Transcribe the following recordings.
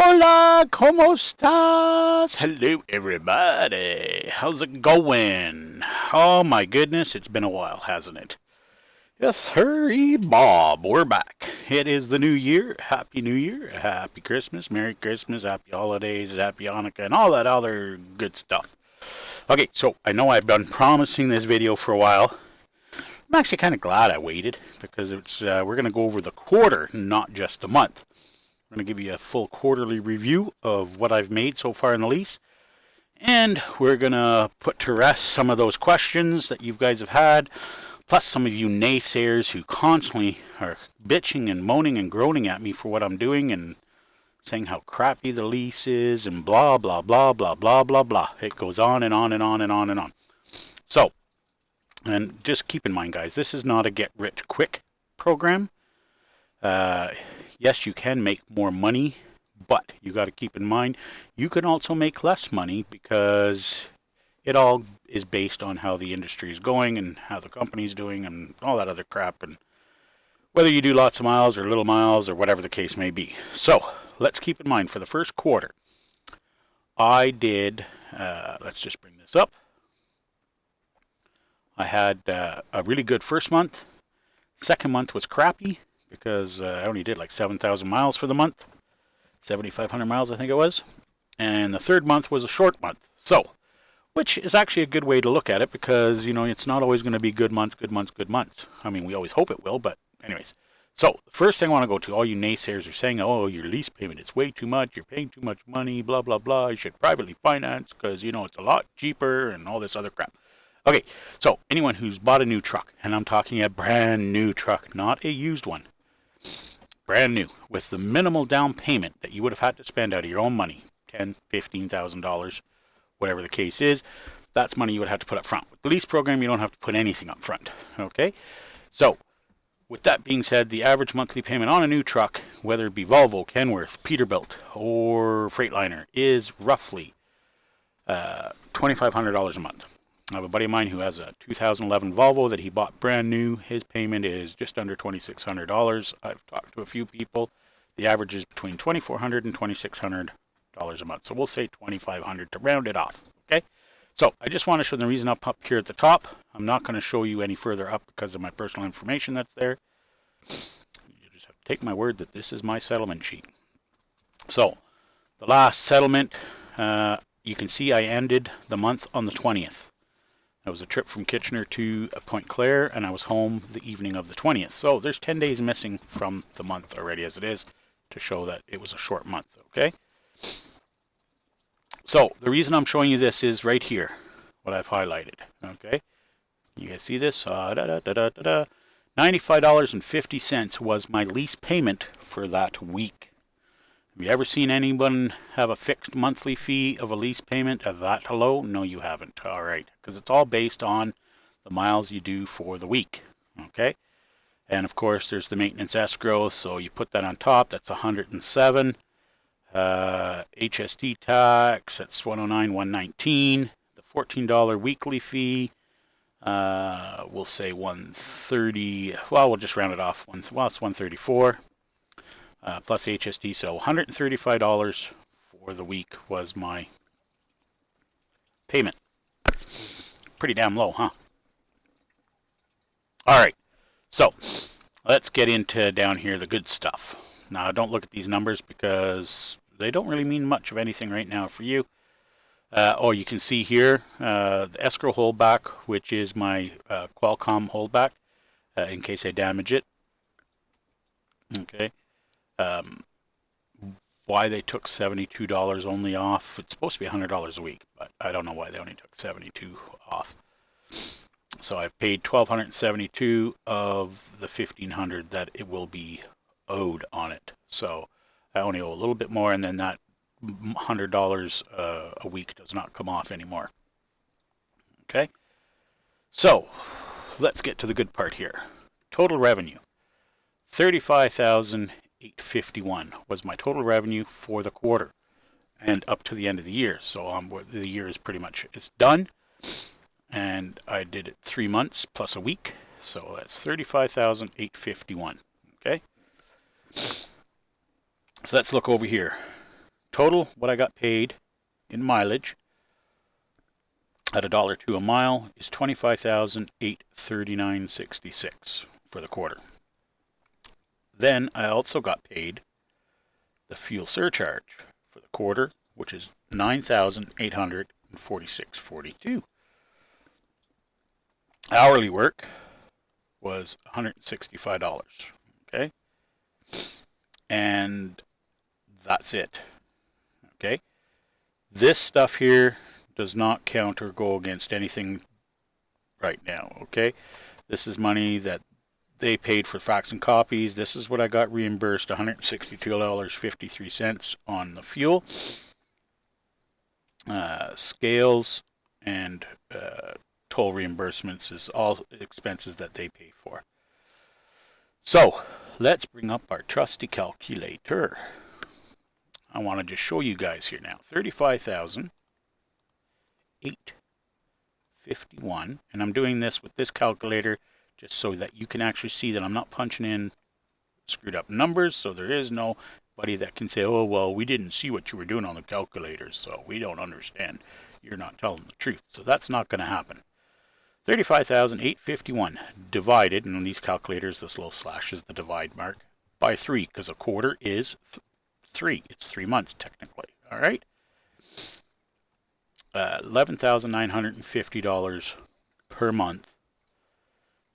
Hola, ¿cómo estás? Hello, everybody. How's it going? Oh my goodness, it's been a while, hasn't it? Yes, sir, Bob. We're back. It is the new year. Happy New Year. Happy Christmas. Merry Christmas. Happy Holidays. Happy Hanukkah. And all that other good stuff. Okay, so I know I've been promising this video for a while. I'm actually kind of glad I waited because we're going to go over the quarter, not just the month. I'm going to give you a full quarterly review of what I've made so far in the lease. And we're going to put to rest some of those questions that you guys have had, plus some of you naysayers who constantly are bitching and moaning and groaning at me for what I'm doing and saying how crappy the lease is and blah, blah, blah, blah, blah, blah, blah. It goes on and on and on and on and on. So, and just keep in mind, guys, this is not a get-rich-quick program. Yes, you can make more money, but you got to keep in mind you can also make less money because it all is based on how the industry is going and how the company's doing and all that other crap, and whether you do lots of miles or little miles or whatever the case may be. So let's keep in mind for the first quarter, I did, let's just bring this up. I had a really good first month. Second month was crappy because I only did like 7,000 miles for the month. 7,500 miles, I think it was. And the third month was a short month. So, which is actually a good way to look at it because, you know, it's not always going to be good months, good months, good months. I mean, we always hope it will, but anyways. So, the first thing I want to go to, all you naysayers are saying, oh, your lease payment, it's way too much, you're paying too much money, blah, blah, blah. You should privately finance because, you know, it's a lot cheaper and all this other crap. Okay, so anyone who's bought a new truck, and I'm talking a brand new truck, not a used one, brand new, with the minimal down payment that you would have had to spend out of your own money, $10,000, $15,000, whatever the case is, that's money you would have to put up front. With the lease program, you don't have to put anything up front, okay? So, with that being said, the average monthly payment on a new truck, whether it be Volvo, Kenworth, Peterbilt, or Freightliner, is roughly $2,500 a month. I have a buddy of mine who has a 2011 Volvo that he bought brand new. His payment is just under $2,600. I've talked to a few people. The average is between $2,400 and $2,600 a month. So we'll say $2,500 to round it off. Okay. So I just want to show the reason up here at the top. I'm not going to show you any further up because of my personal information that's there. You just have to take my word that this is my settlement sheet. So the last settlement, you can see I ended the month on the 20th. It was a trip from Kitchener to Point Claire, and I was home the evening of the 20th. So there's 10 days missing from the month already as it is to show that it was a short month, okay? So the reason I'm showing you this is right here, what I've highlighted, okay? You guys see this? $95.50 was my lease payment for that week. Have you ever seen anyone have a fixed monthly fee of a lease payment of that low? No, you haven't. All right. Because it's all based on the miles you do for the week. Okay? And, of course, there's the maintenance escrow. So you put that on top. That's $107. HST tax, that's $109, $119. The $14 weekly fee, we'll say $130. Well, we'll just round it off. Well, it's $134. Plus HST, so $135 for the week was my payment. Pretty damn low, huh? Alright, so let's get into down here the good stuff. Now, don't look at these numbers because they don't really mean much of anything right now for you. You can see here the escrow holdback, which is my Qualcomm holdback in case I damage it. Okay. Why they took $72 only off. It's supposed to be $100 a week, but I don't know why they only took $72 off. So I've paid $1,272 of the $1,500 that it will be owed on it. So I only owe a little bit more, and then that $100 a week does not come off anymore. Okay? So let's get to the good part here. Total revenue. $35,851 was my total revenue for the quarter and up to the end of the year. So the year is pretty much it's done, and I did it 3 months plus a week, so that's $35,851. Okay, so let's look over here. total, what I got paid in mileage at $1.02 a mile is $25,839.66 for the quarter. Then I also got paid the fuel surcharge for the quarter, which is $9,846.42. Hourly work was $165. Okay, and that's it. Okay, this stuff here does not count or go against anything right now. Okay, this is money that they paid for fax and copies. This is what I got reimbursed, $162.53 on the fuel, scales, and toll reimbursements is all expenses that they pay for. So let's bring up our trusty calculator. I want to just show you guys here now. 35,851, and I'm doing this with this calculator just so that you can actually see that I'm not punching in screwed up numbers, so there is nobody that can say, oh, well, we didn't see what you were doing on the calculator, so we don't understand. You're not telling the truth. So that's not going to happen. 35,851 divided, and on these calculators, this little slash is the divide mark, by 3, because a quarter is 3. It's 3 months, technically. All right? $11,950 per month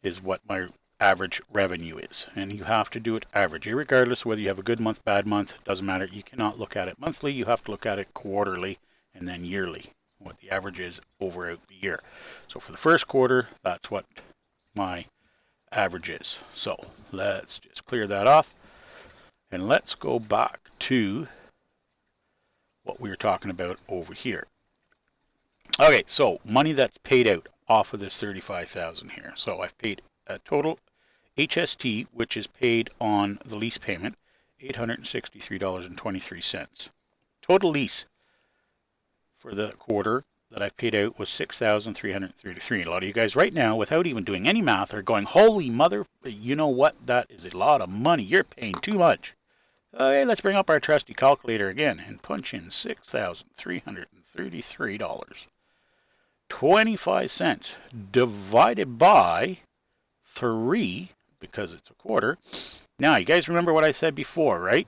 is what my average revenue is. And you have to do it average. Regardless of whether you have a good month, bad month, doesn't matter. You cannot look at it monthly. You have to look at it quarterly and then yearly, what the average is over the year. So for the first quarter, that's what my average is. So let's just clear that off. And let's go back to what we were talking about over here. Okay, so money that's paid out off of this 35,000 here. So I've paid a total HST, which is paid on the lease payment, $863.23. Total lease for the quarter that I've paid out was $6,333. A lot of you guys right now, without even doing any math, are going, holy mother, you know what? That is a lot of money. You're paying too much. Okay, let's bring up our trusty calculator again and punch in $6,333.25 divided by 3, because it's a quarter. Now, you guys remember what I said before, right?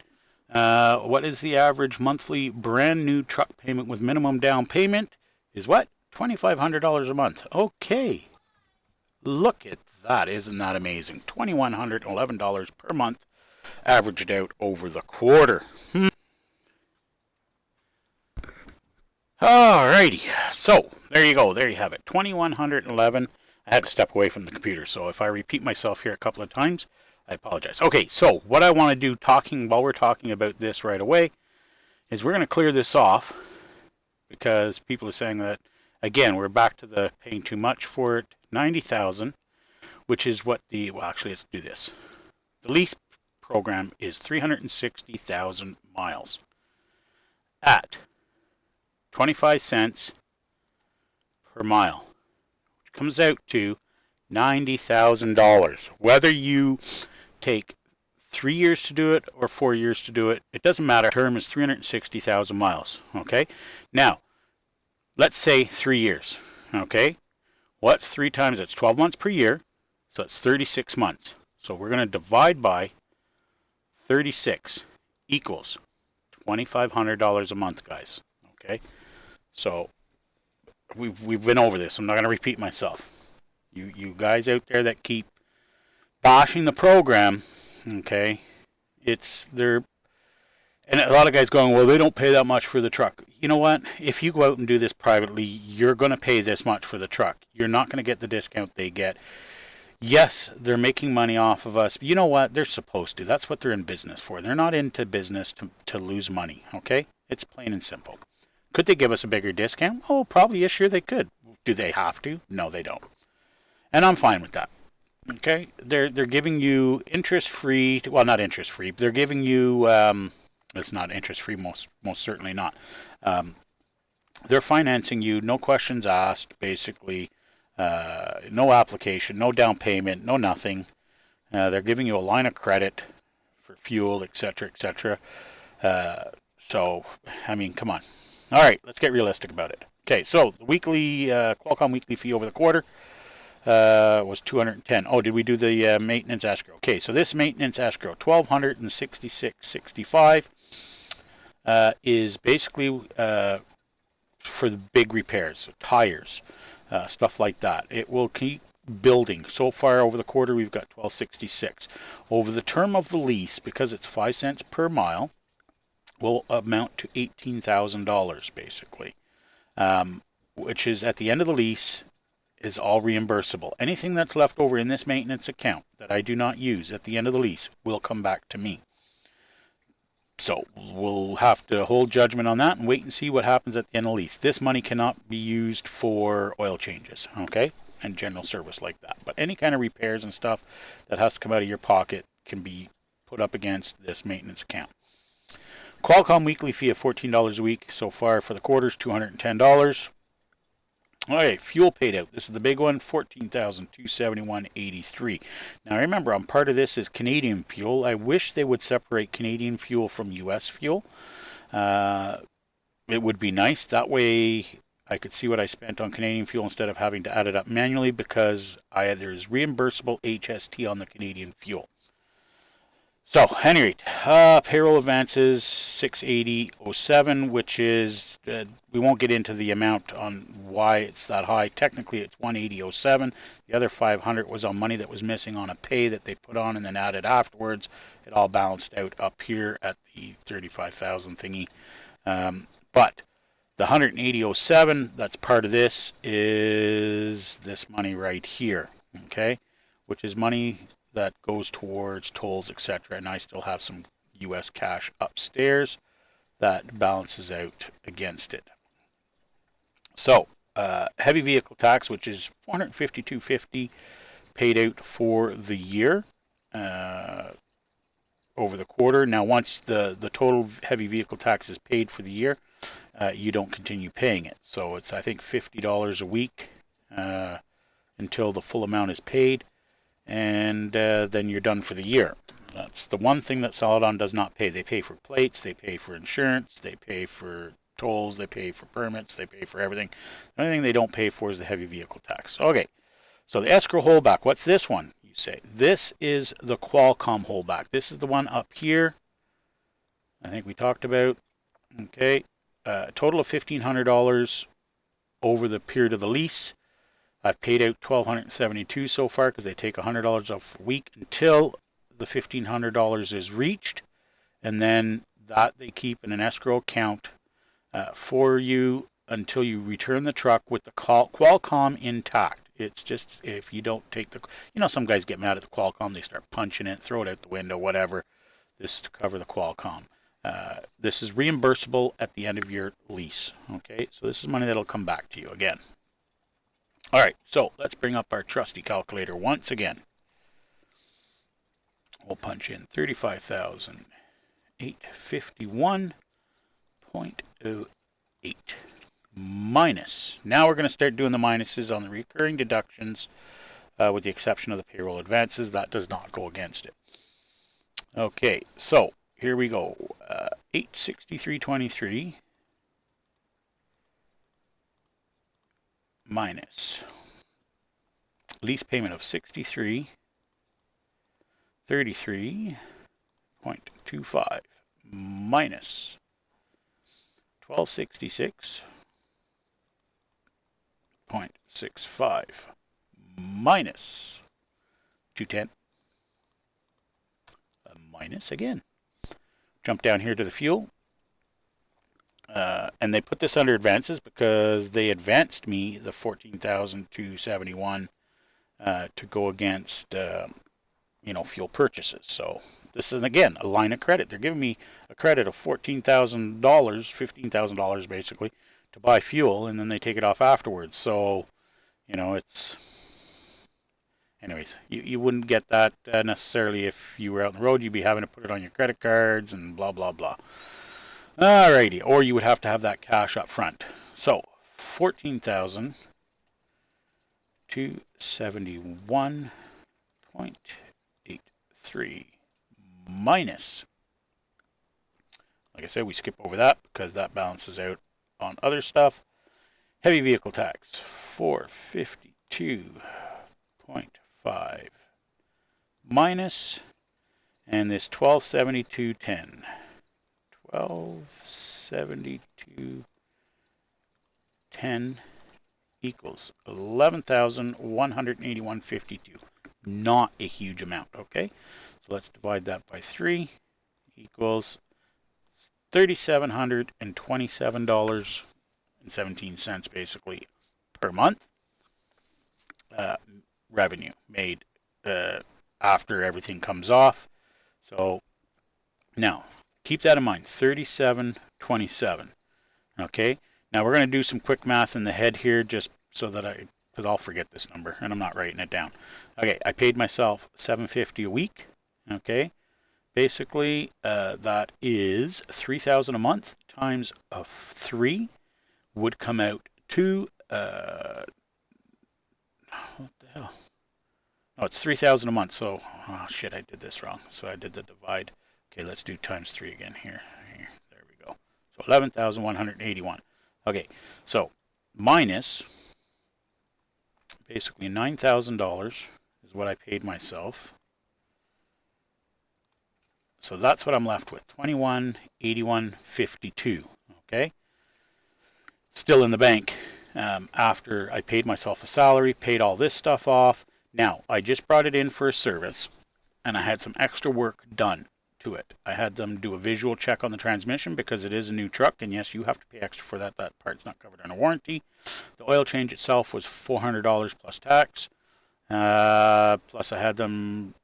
What is the average monthly brand new truck payment with minimum down payment? Is what? $2,500 a month. Okay. Look at that. Isn't that amazing? $2,111 per month averaged out over the quarter. Alrighty. So, there you go. There you have it. $2,111. I had to step away from the computer, so if I repeat myself here a couple of times, I apologize. Okay, so what I want to do while we're talking about this right away is we're going to clear this off because people are saying that, again, we're back to the paying too much for it. $90,000, which is what well, actually, let's do this. The lease program is 360,000 miles at 25 cents per mile, which comes out to $90,000. Whether you take 3 years to do it or 4 years to do it, it doesn't matter. The term is 360,000 miles. Okay, now let's say 3 years. Okay, what's 3 times? That's 12 months per year, so that's 36 months. So we're going to divide by 36 equals $2,500 a month, guys. Okay, so we've been over this. I'm not going to repeat myself. You guys out there that keep bashing the program, okay, and a lot of guys going, well, they don't pay that much for the truck. You know what? If you go out and do this privately, you're going to pay this much for the truck. You're not going to get the discount they get. Yes, they're making money off of us. But you know what? They're supposed to. That's what they're in business for. They're not into business to lose money, okay? It's plain and simple. Could they give us a bigger discount? Oh, probably, yes, sure they could. Do they have to? No, they don't. And I'm fine with that. Okay? They're giving you interest-free, well, not interest-free, but they're giving you, it's not interest-free, most certainly not. They're financing you, no questions asked, basically. No application, no down payment, no nothing. They're giving you a line of credit for fuel, etc., etc. So, I mean, come on. All right, let's get realistic about it. Okay, so the weekly Qualcomm weekly fee over the quarter was 210. Oh, did we do the maintenance escrow? Okay, so this maintenance escrow, 1,266.65, is basically for the big repairs, so tires, stuff like that. It will keep building. So far over the quarter, we've got 1,266. Over the term of the lease, because it's 5 cents per mile, will amount to $18,000 basically, which is at the end of the lease is all reimbursable. Anything that's left over in this maintenance account that I do not use at the end of the lease will come back to me. So we'll have to hold judgment on that and wait and see what happens at the end of the lease. This money cannot be used for oil changes, okay, and general service like that. But any kind of repairs and stuff that has to come out of your pocket can be put up against this maintenance account. Qualcomm weekly fee of $14 a week so far for the quarters, $210. All right, fuel paid out. This is the big one, $14,271.83. Now remember, I'm part of this is Canadian fuel. I wish they would separate Canadian fuel from U.S. fuel. It would be nice. That way I could see what I spent on Canadian fuel instead of having to add it up manually, because there's reimbursable HST on the Canadian fuel. So, at any rate, payroll advances 680.07, which is, we won't get into the amount on why it's that high. Technically, it's 180.07. The other 500 was on money that was missing on a pay that they put on and then added afterwards. It all balanced out up here at the 35,000 thingy. But the 180.07, that's part of this, is this money right here, okay, which is money that goes towards tolls, etc. And I still have some US cash upstairs that balances out against it. So, heavy vehicle tax, which is $452.50, paid out for the year over the quarter. Now, once the total heavy vehicle tax is paid for the year, you don't continue paying it. So it's, I think, $50 a week until the full amount is paid. And then you're done for the year. That's the one thing that Celadon does not pay. They pay for plates, they pay for insurance, they pay for tolls, they pay for permits, they pay for everything. The only thing they don't pay for is the heavy vehicle tax. Okay, so the escrow holdback, what's this one, you say? This is the Qualcomm holdback. This is the one up here, I think we talked about. Okay, total of $1,500 over the period of the lease. I've paid out $1,272 so far because they take $100 off a week until the $1,500 is reached, and then that they keep in an escrow account for you until you return the truck with the Qualcomm intact. It's just, if you don't take the, some guys get mad at the Qualcomm, they start punching it, throw it out the window, whatever. This is to cover the Qualcomm. This is reimbursable at the end of your lease. Okay, so this is money that'll come back to you again. All right, so let's bring up our trusty calculator once again. We'll punch in 35,851.08 minus. Now we're going to start doing the minuses on the recurring deductions, with the exception of the payroll advances. That does not go against it. Okay, so here we go. 863.23 minus lease payment of 63.33.25 minus 1266.65 minus 210, minus again. Jump down here to the fuel. And they put this under advances because they advanced me the $14,271 to go against fuel purchases. So this is, again, a line of credit. They're giving me a credit of $14,000, $15,000 basically, to buy fuel, and then they take it off afterwards. So, it's... Anyways, you wouldn't get that necessarily if you were out on the road. You'd be having to put it on your credit cards and blah, blah, blah. Alrighty, or you would have to have that cash up front. So, 14,271.83 minus, Like I said, we skip over that because that balances out on other stuff. Heavy vehicle tax, 452.5 minus, and this 1272.10. 1272.10 equals 11,181.52. Not a huge amount, okay? So let's divide that by 3, equals $3,727.17 basically per month. Revenue made after everything comes off. So now keep that in mind, 37.27. Okay, now we're going to do some quick math in the head here, just so that because I'll forget this number and I'm not writing it down. Okay, I paid myself $750 a week. Okay, basically that is $3,000 a month times 3 would come out to what the hell? Oh, it's $3,000 a month. So, oh shit, I did this wrong. So I did the divide. Okay, let's do times 3 again here. There we go. So 11,181. Okay, so minus basically $9,000 is what I paid myself. So that's what I'm left with, 2181.52. Okay, still in the bank after I paid myself a salary, paid all this stuff off. Now I just brought it in for a service, and I had some extra work done to it. I had them do a visual check on the transmission because it is a new truck, and yes, you have to pay extra for that. That part's not covered under warranty. The oil change itself was $400 plus tax. Plus I had them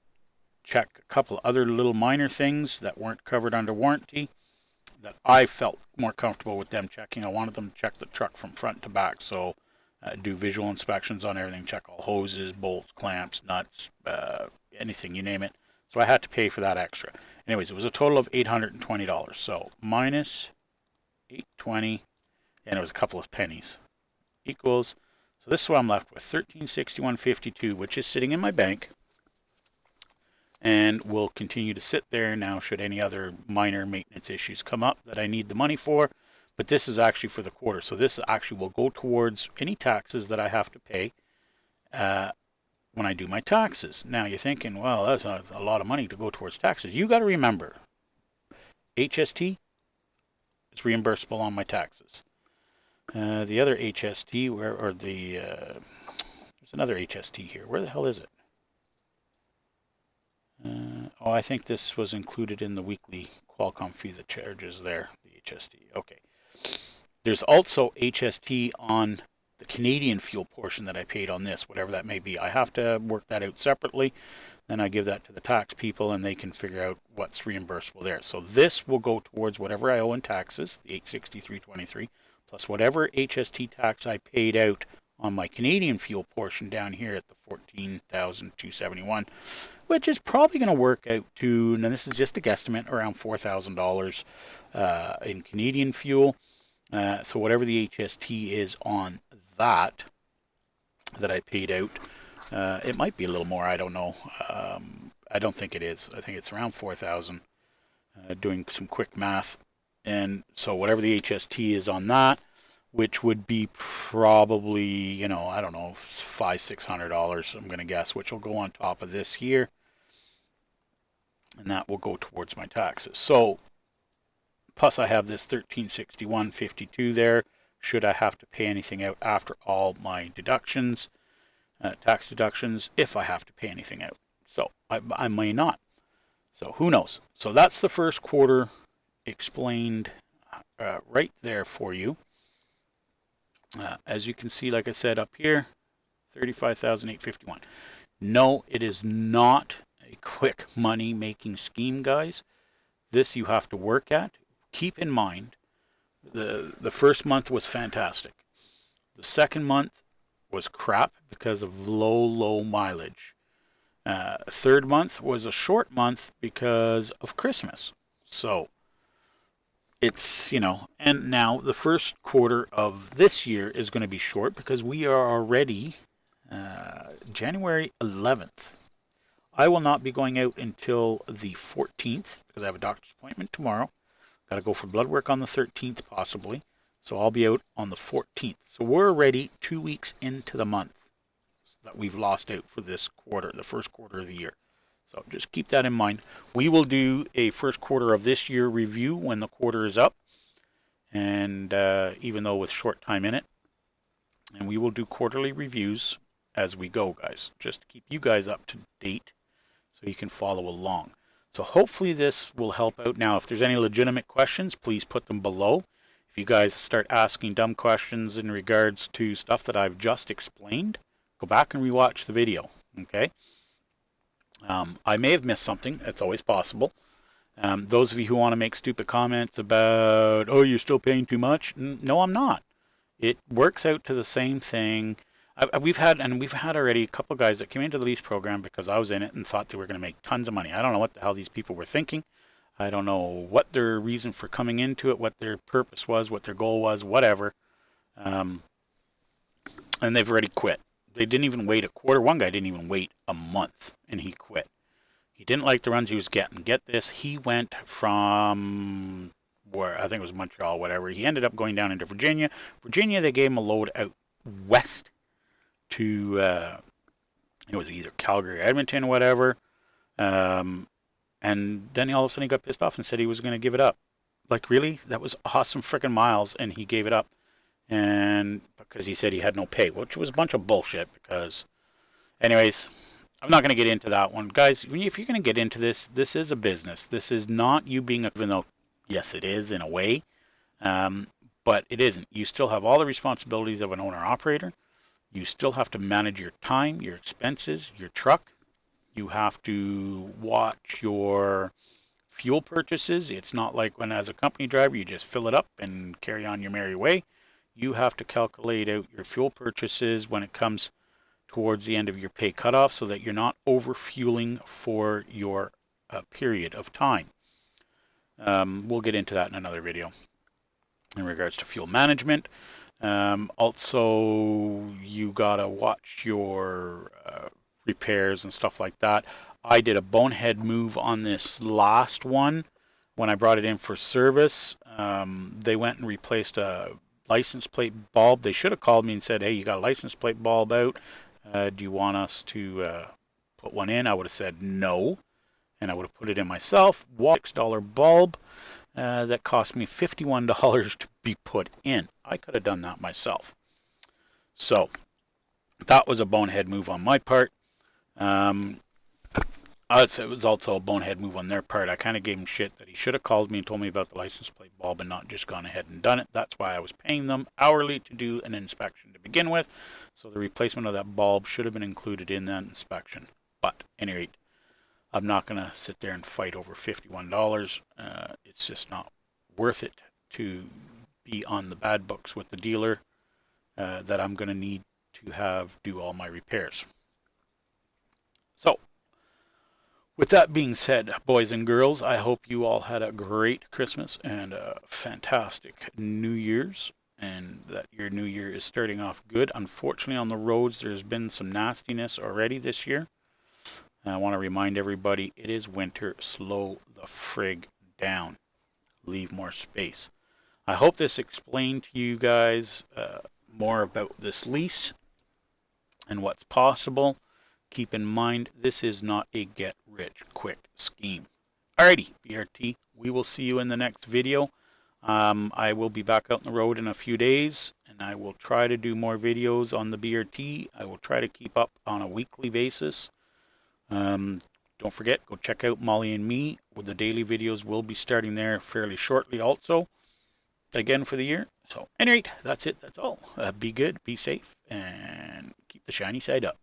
check a couple other little minor things that weren't covered under warranty that I felt more comfortable with them checking. I wanted them to check the truck from front to back, so do visual inspections on everything, check all hoses, bolts, clamps, nuts, anything, you name it. So I had to pay for that extra. Anyways, it was a total of $820. So minus $820, and it was a couple of pennies, equals, so this is what I'm left with, $1361.52, which is sitting in my bank and will continue to sit there now should any other minor maintenance issues come up that I need the money for. But this is actually for the quarter, so this actually will go towards any taxes that I have to pay when I do my taxes. Now you're thinking, well, that's a lot of money to go towards taxes. You got to remember, HST is reimbursable on my taxes. The other HST, there's another HST here. Where the hell is it? Oh, I think this was included in the weekly Qualcomm fee that charges there, the HST. Okay. There's also HST on the Canadian fuel portion that I paid on this, whatever that may be. I have to work that out separately. Then I give that to the tax people, and they can figure out what's reimbursable there. So this will go towards whatever I owe in taxes, the $863.23, plus whatever HST tax I paid out on my Canadian fuel portion down here at the $14,271, which is probably going to work out to, and this is just a guesstimate, around $4,000 in Canadian fuel. So whatever the HST is on that I paid out, it might be a little more, I don't know. I don't think it is. I think it's around 4,000, doing some quick math. And so whatever the HST is on that, which would be probably, you know, I don't know, $500-600, I'm going to guess, which will go on top of this here. And that will go towards my taxes. So, plus I have this $1361.52 there, should I have to pay anything out after all my deductions, tax deductions, if I have to pay anything out. So, I may not. So, who knows? So, that's the first quarter explained right there for you. As you can see, like I said up here, $35,851. No, it is not a quick money making scheme, guys. This you have to work at. Keep in mind, the first month was fantastic. The second month was crap because of low mileage. Third month was a short month because of Christmas. So it's, you know, and now the first quarter of this year is going to be short because we are already January 11th. I will not be going out until the 14th because I have a doctor's appointment tomorrow. Got to go for blood work on the 13th possibly. So I'll be out on the 14th. So we're already 2 weeks into the month that we've lost out for this quarter, the first quarter of the year. So just keep that in mind. We will do a first quarter of this year review when the quarter is up. And even though with short time in it. And we will do quarterly reviews as we go, guys. Just to keep you guys up to date so you can follow along. So hopefully this will help out. Now, if there's any legitimate questions, please put them below. If you guys start asking dumb questions in regards to stuff that I've just explained, go back and rewatch the video, okay? I may have missed something. It's always possible. Those of you who want to make stupid comments about, oh, you're still paying too much. No, I'm not. It works out to the same thing. We've had already a couple of guys that came into the lease program because I was in it and thought they were going to make tons of money. I don't know what the hell these people were thinking. I don't know what their reason for coming into it, what their purpose was, what their goal was, whatever. And they've already quit. They didn't even wait a quarter. One guy didn't even wait a month, and he quit. He didn't like the runs he was getting. Get this, he went from where, I think it was Montreal, whatever. He ended up going down into Virginia. Virginia, they gave him a load out west to, it was either Calgary or Edmonton or whatever. And then all of a sudden he got pissed off and said he was going to give it up. Like, really? That was awesome freaking miles, and he gave it up. And because he said he had no pay, which was a bunch of bullshit because, anyways, I'm not going to get into that one. Guys, if you're going to get into this, this is a business. This is not you being, even though, yes, it is in a way, but it isn't. You still have all the responsibilities of an owner-operator. You still have to manage your time, your expenses, your truck. You have to watch your fuel purchases. It's not like when as a company driver, you just fill it up and carry on your merry way. You have to calculate out your fuel purchases when it comes towards the end of your pay cutoff so that you're not over-fueling for your period of time. We'll get into that in another video in regards to fuel management. Also, you gotta watch your repairs and stuff like that. I did a bonehead move on this last one when I brought it in for service. They went and replaced a license plate bulb. They should have called me and said, hey, you got a license plate bulb out. Do you want us to put one in? I would have said no, and I would have put it in myself. $6 bulb that cost me $51 to be put in. I could have done that myself. So that was a bonehead move on my part. It was also a bonehead move on their part. I kind of gave him shit that he should have called me and told me about the license plate bulb and not just gone ahead and done it. That's why I was paying them hourly to do an inspection to begin with. So the replacement of that bulb should have been included in that inspection. But at any rate, I'm not going to sit there and fight over $51. It's just not worth it to be on the bad books with the dealer that I'm going to need to have do all my repairs. So, with that being said, boys and girls, I hope you all had a great Christmas and a fantastic New Year's, and that your New Year is starting off good. Unfortunately, on the roads, there's been some nastiness already this year. And I want to remind everybody, it is winter. Slow the frig down. Leave more space. I hope this explained to you guys more about this lease and what's possible. Keep in mind, this is not a get-rich-quick scheme. Alrighty, BRT, we will see you in the next video. I will be back out on the road in a few days, and I will try to do more videos on the BRT. I will try to keep up on a weekly basis. Don't forget, go check out Molly and Me. The daily videos will be starting there fairly shortly also, again for the year. So, anyway, that's it. That's all. Be good, be safe, and keep the shiny side up.